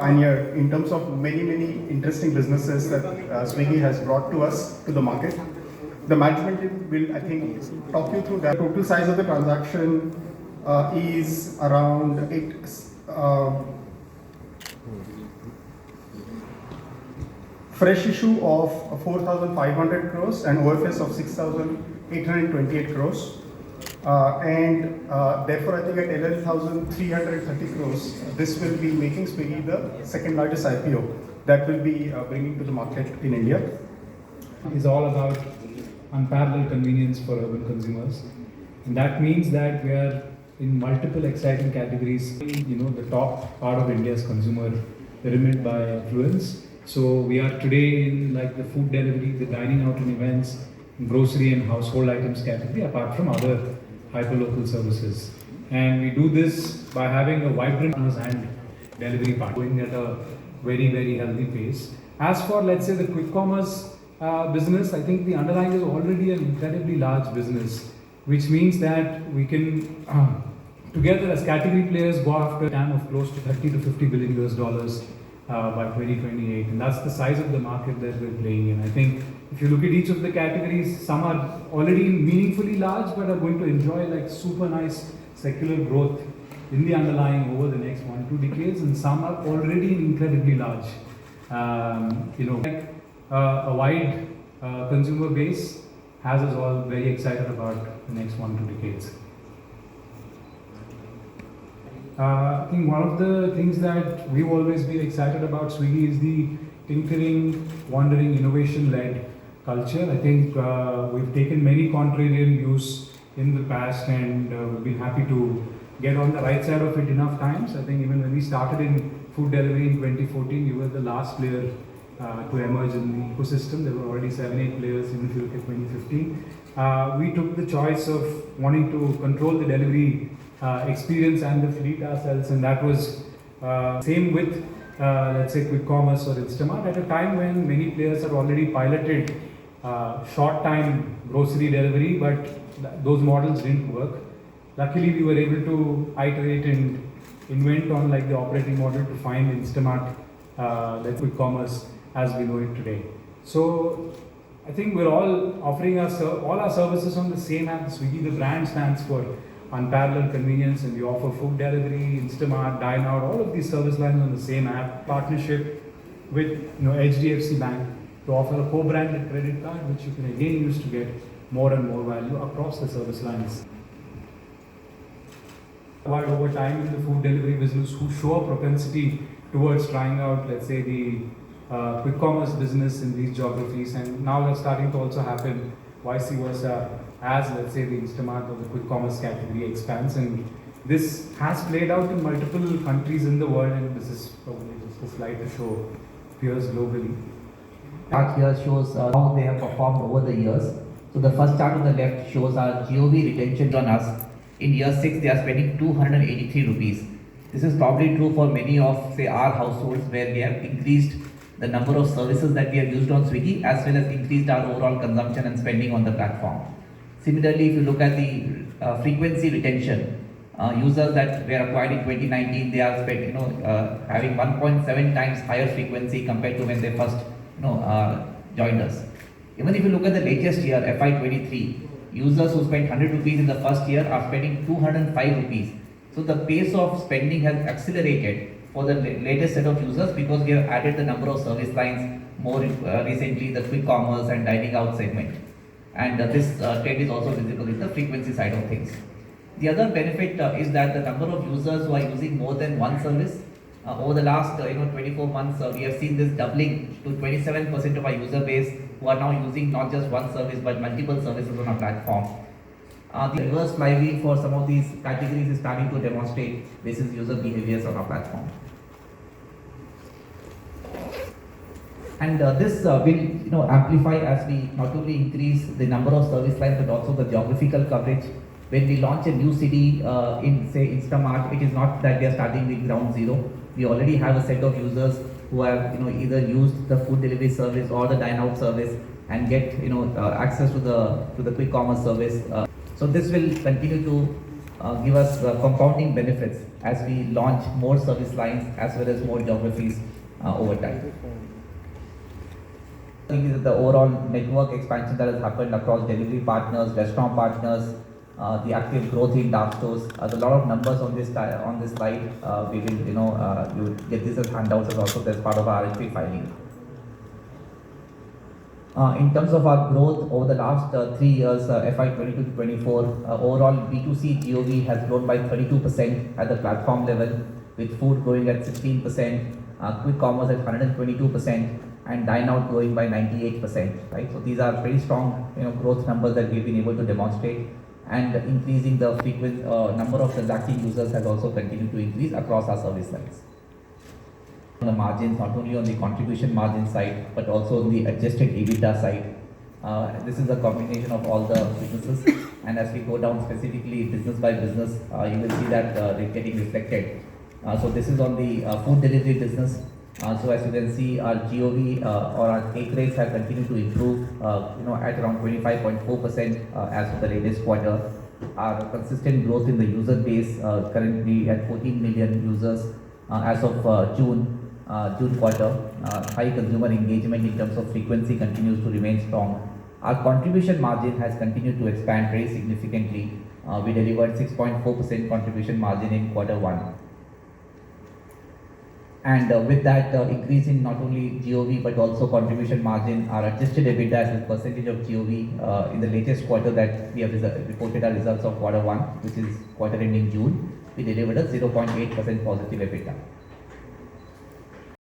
pioneer in terms of many interesting businesses that Swiggy has brought to us to the market. The management team will, I think, talk you through that. Total size of the transaction is around fresh issue of 4,500 crores and OFS of 6,828 crores. Therefore, I think at 11,330 crores, this will be making Swiggy the second largest IPO that will be bringing to the market in India. Is all about unparalleled convenience for urban consumers, and that means that we are in multiple exciting categories. The top part of India's consumer pyramid by affluence. So we are today in like the food delivery, the dining out and events, grocery and household items category, apart from other hyperlocal services. And we do this by having a vibrant and delivery part, going at a very healthy pace. As for, let's say, the quick commerce business, I think the underlying is already an incredibly large business, which means that we can together as category players go after a TAM of close to 30 to 50 billion US dollars by 2028, and that's the size of the market that we're playing in. I think if you look at each of the categories, some are already meaningfully large but are going to enjoy like super nice secular growth in the underlying over the next 1-2 decades, and some are already incredibly large. A wide consumer base has us all very excited about the next 1-2 decades. I think one of the things that we've always been excited about Swiggy is the tinkering, wandering, innovation-led culture. I think we've taken many contrarian views in the past, and we've been happy to get on the right side of it enough times. I think even when we started in food delivery in 2014, we were the last player to emerge in the ecosystem. There were already 7-8 players, even if you look at 2015. We took the choice of wanting to control the delivery experience and the fleet ourselves, and that was same with let's say quick commerce or Instamart at a time when many players had already piloted short time grocery delivery, but those models didn't work. Luckily, we were able to iterate and invent on like the operating model to find Instamart, that's quick commerce as we know it today. So I think we're all offering all our services on the same app. Swiggy, the brand, stands for unparalleled convenience, and we offer food delivery, Instamart, dine out, all of these service lines on the same app. Partnership with HDFC Bank to offer a co-branded credit card, which you can again use to get more and more value across the service lines. Over time in the food delivery business, who show a propensity towards trying out, let's say, the quick commerce business in these geographies, and now that's starting to also happen vice versa as, let's say, the Instamart or the quick commerce category expands. And this has played out in multiple countries in the world, and this is probably just a slide to show peers globally. Chart here shows how they have performed over the years. So the first chart on the left shows our GOV retention on us. In year 6, they are spending 283 rupees. This is probably true for many of, say, our households, where we have increased the number of services that we have used on Swiggy, as well as increased our overall consumption and spending on the platform. Similarly, if you look at the frequency retention, users that were acquired in 2019, they are having 1.7 times higher frequency compared to when they first joined us. Even if you look at the latest year, FY23, users who spent 100 rupees in the first year are spending 205 rupees. So the pace of spending has accelerated for the latest set of users, because we have added the number of service lines more recently, the quick commerce and dining out segment. And this trend is also visible in the frequency side of things. The other benefit is that the number of users who are using more than one service, over the last 24 months, we have seen this doubling to 27% of our user base who are now using not just one service but multiple services on our platform. The reverse flywheel for some of these categories is starting to demonstrate basis user behaviors on our platform. And this will amplify as we not only increase the number of service lines but also the geographical coverage. When we launch a new city in, say, Instamart, it is not that we are starting with ground zero. We already have a set of users who have either used the food delivery service or the dine out service and get access to the quick commerce service. So this will continue to give us compounding benefits as we launch more service lines as well as more geographies over time. I think is the overall network expansion that has happened across delivery partners, restaurant partners, the active growth in dark stores. There's a lot of numbers on this slide. We will, you will get this as handouts as also as part of our RFP filing. In terms of our growth over the last 3 years, FY 22 to 24, overall B2C GOV has grown by 32% at the platform level, with food growing at 16%, quick commerce at 122%, and dine out growing by 98%. Right, so these are very strong, growth numbers that we've been able to demonstrate, and increasing the frequent number of transacting users has also continued to increase across our service lines. On the margins, not only on the contribution margin side, but also on the adjusted EBITDA side. This is a combination of all the businesses, and as we go down specifically business by business, you will see that they're getting reflected. So this is on the food delivery business. So as you can see, our GOV or our take rates have continued to improve, at around 25.4% as of the latest quarter. Our consistent growth in the user base, currently at 14 million users as of June quarter. High consumer engagement in terms of frequency continues to remain strong. Our contribution margin has continued to expand very significantly. We delivered 6.4% contribution margin in Q1. And with that increase in not only GOV but also contribution margin, our adjusted EBITDA as a percentage of GOV in the latest quarter that we have reported our results of Q1, which is quarter ending June, we delivered a 0.8% positive EBITDA.